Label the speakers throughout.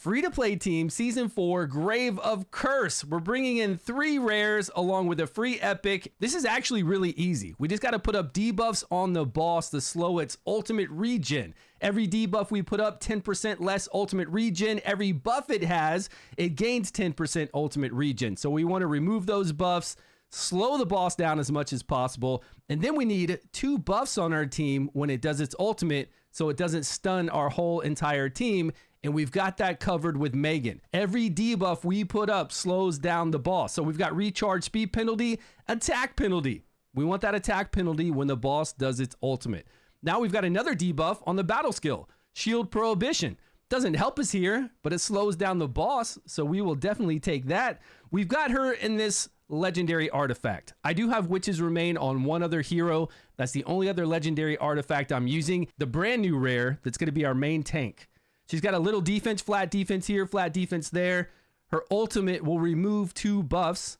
Speaker 1: Free-to-play team, Season 4, Grave of Curse. We're bringing in 3 rares along with a free epic. This is actually really easy. We just got to put up debuffs on the boss to slow its ultimate regen. Every debuff we put up, 10% less ultimate regen. Every buff it has, it gains 10% ultimate regen. So we want to remove those buffs, slow the boss down as much as possible, and then we need 2 buffs on our team when it does its ultimate so it doesn't stun our whole entire team, and we've got that covered with Megan. Every debuff we put up slows down the boss. So we've got recharge speed penalty, attack penalty. We want that attack penalty when the boss does its ultimate. Now we've got another debuff on the battle skill, shield prohibition. Doesn't help us here, but it slows down the boss, so we will definitely take that. We've got her in this legendary artifact. I do have Witches Remain on one other hero. That's the only other legendary artifact I'm using. The brand new rare that's going to be our main tank. She's got a little defense, flat defense here, flat defense there. Her ultimate will remove 2 buffs,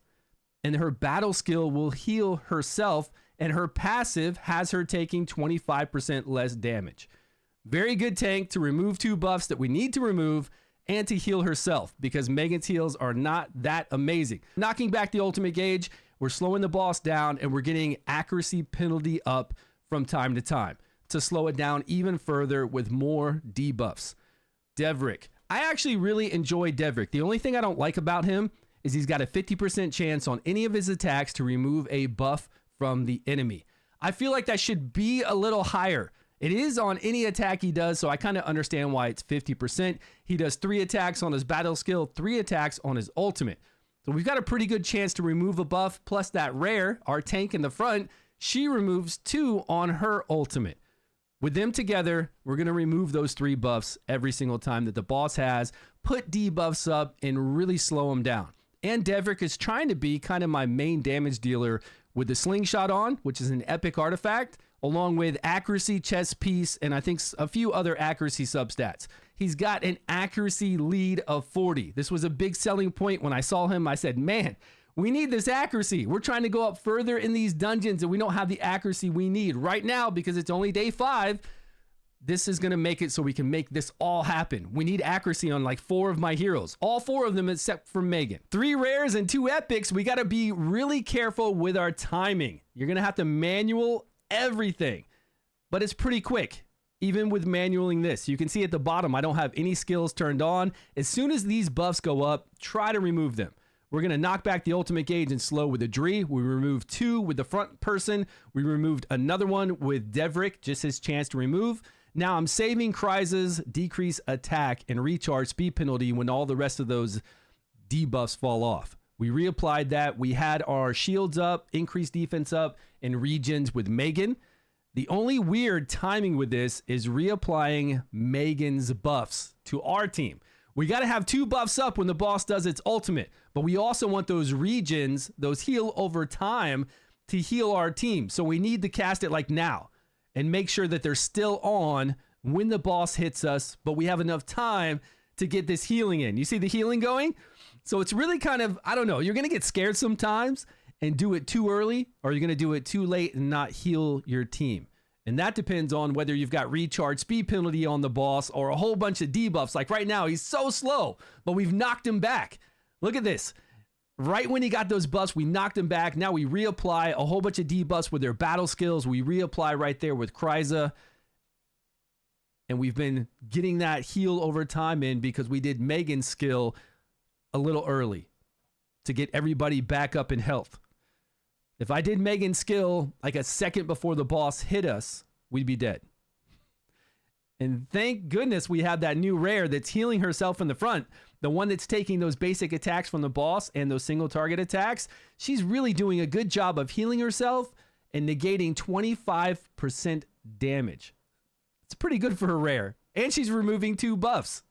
Speaker 1: and her battle skill will heal herself, and her passive has her taking 25% less damage. Very good tank to remove 2 buffs that we need to remove and to heal herself, because Megan's heals are not that amazing. Knocking back the ultimate gauge, we're slowing the boss down, and we're getting accuracy penalty up from time to time to slow it down even further with more debuffs. Derick. I actually really enjoy Derick. The only thing I don't like about him is he's got a 50% chance on any of his attacks to remove a buff from the enemy. I feel like that should be a little higher. It is on any attack he does, so I kind of understand why it's 50%. He does 3 attacks on his battle skill, 3 attacks on his ultimate. So we've got a pretty good chance to remove a buff, plus that rare, our tank in the front, she removes 2 on her ultimate. With them together, we're going to remove those 3 buffs every single time that the boss has, put debuffs up, and really slow them down. And Derick is trying to be kind of my main damage dealer with the slingshot on, which is an epic artifact, along with accuracy, chest piece, and I think a few other accuracy substats. He's got an accuracy lead of 40. This was a big selling point when I saw him. I said, man, we need this accuracy. We're trying to go up further in these dungeons and we don't have the accuracy we need right now because it's only day 5. This is going to make it so we can make this all happen. We need accuracy on like 4 of my heroes. All 4 of them except for Megan. 3 rares and 2 epics. We got to be really careful with our timing. You're going to have to manual everything, but it's pretty quick. Even with manualing this, you can see at the bottom, I don't have any skills turned on. As soon as these buffs go up, try to remove them. We're going to knock back the ultimate gauge and slow with the Dree. We removed 2 with the front person. We removed another one with Derick, just his chance to remove. Now I'm saving Kryza's decrease attack and recharge speed penalty when all the rest of those debuffs fall off. We reapplied that. We had our shields up, increased defense up, and regens with Megan. The only weird timing with this is reapplying Megan's buffs to our team. We got to have 2 buffs up when the boss does its ultimate, but we also want those regens, those heal over time, to heal our team. So we need to cast it like now and make sure that they're still on when the boss hits us, but we have enough time to get this healing in. You see the healing going? So it's really kind of, I don't know, you're going to get scared sometimes and do it too early, or you're going to do it too late and not heal your team. And that depends on whether you've got recharge speed penalty on the boss or a whole bunch of debuffs. Like right now, he's so slow, but we've knocked him back. Look at this. Right when he got those buffs, we knocked him back. Now we reapply a whole bunch of debuffs with their battle skills. We reapply right there with Kryza. And we've been getting that heal over time in because we did Megan's skill a little early to get everybody back up in health. If I did Megan's skill like a second before the boss hit us, we'd be dead. And thank goodness we have that new rare that's healing herself in the front. The one that's taking those basic attacks from the boss and those single target attacks. She's really doing a good job of healing herself and negating 25% damage. It's pretty good for her rare. And she's removing 2 buffs.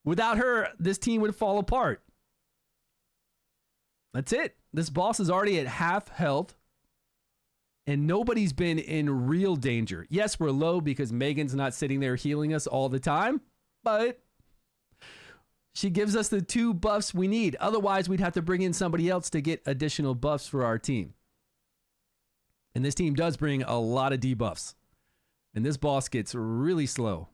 Speaker 1: Without her, this team would fall apart. That's it. This boss is already at half health. And nobody's been in real danger. Yes, we're low because Megan's not sitting there healing us all the time. But she gives us the 2 buffs we need. Otherwise, we'd have to bring in somebody else to get additional buffs for our team. And this team does bring a lot of debuffs. And this boss gets really slow.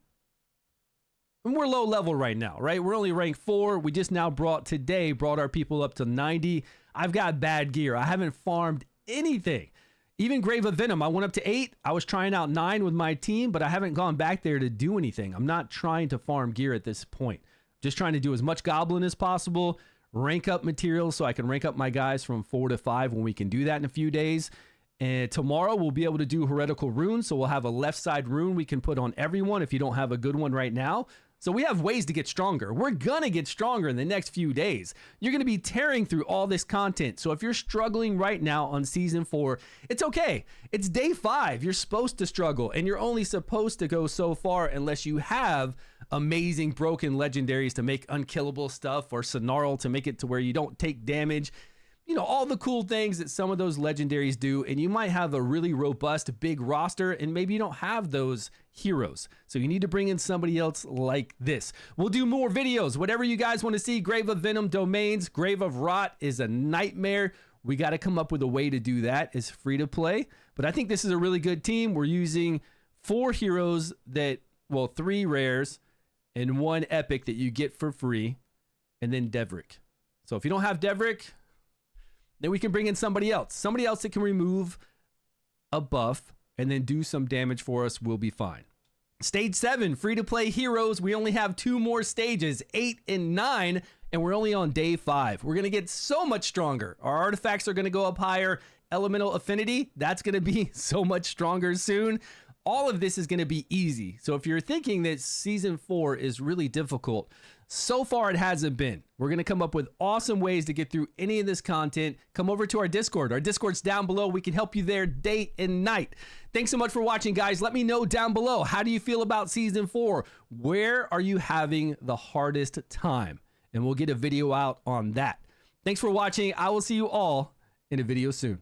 Speaker 1: And we're low level right now, right? We're only rank 4. We just now brought our people up to 90. I've got bad gear. I haven't farmed anything. Even Grave of Venom, I went up to 8. I was trying out 9 with my team, but I haven't gone back there to do anything. I'm not trying to farm gear at this point. Just trying to do as much goblin as possible, rank up materials so I can rank up my guys from 4 to 5 when we can do that in a few days. And tomorrow we'll be able to do heretical runes, so we'll have a left side rune we can put on everyone if you don't have a good one right now. So we have ways to get stronger. We're gonna get stronger in the next few days. You're gonna be tearing through all this content. So if you're struggling right now on season 4, it's okay. It's day 5. You're supposed to struggle, and you're only supposed to go so far unless you have amazing broken legendaries to make unkillable stuff, or Snarl to make it to where you don't take damage. You know, all the cool things that some of those legendaries do, and you might have a really robust big roster, and maybe you don't have those heroes. So you need to bring in somebody else like this. We'll do more videos, whatever you guys want to see. Grave of Venom domains, Grave of Rot is a nightmare. We got to come up with a way to do that. It's free to play, but I think this is a really good team. We're using 4 heroes that, well, 3 rares and 1 epic that you get for free, and then Derick. So if you don't have Derick, then we can bring in somebody else that can remove a buff and then do some damage for us. We'll be fine. Stage 7, free to play heroes. We only have 2 more stages, 8 and 9, and we're only on day 5. We're going to get so much stronger. Our artifacts are going to go up higher. Elemental affinity, that's going to be so much stronger soon. All of this is going to be easy. So if you're thinking that season 4 is really difficult, so far it hasn't been. We're going to come up with awesome ways to get through any of this content. Come over to our Discord. Our Discord's down below. We can help you there day and night. Thanks so much for watching, guys. Let me know down below. How do you feel about season 4? Where are you having the hardest time? And we'll get a video out on that. Thanks for watching. I will see you all in a video soon.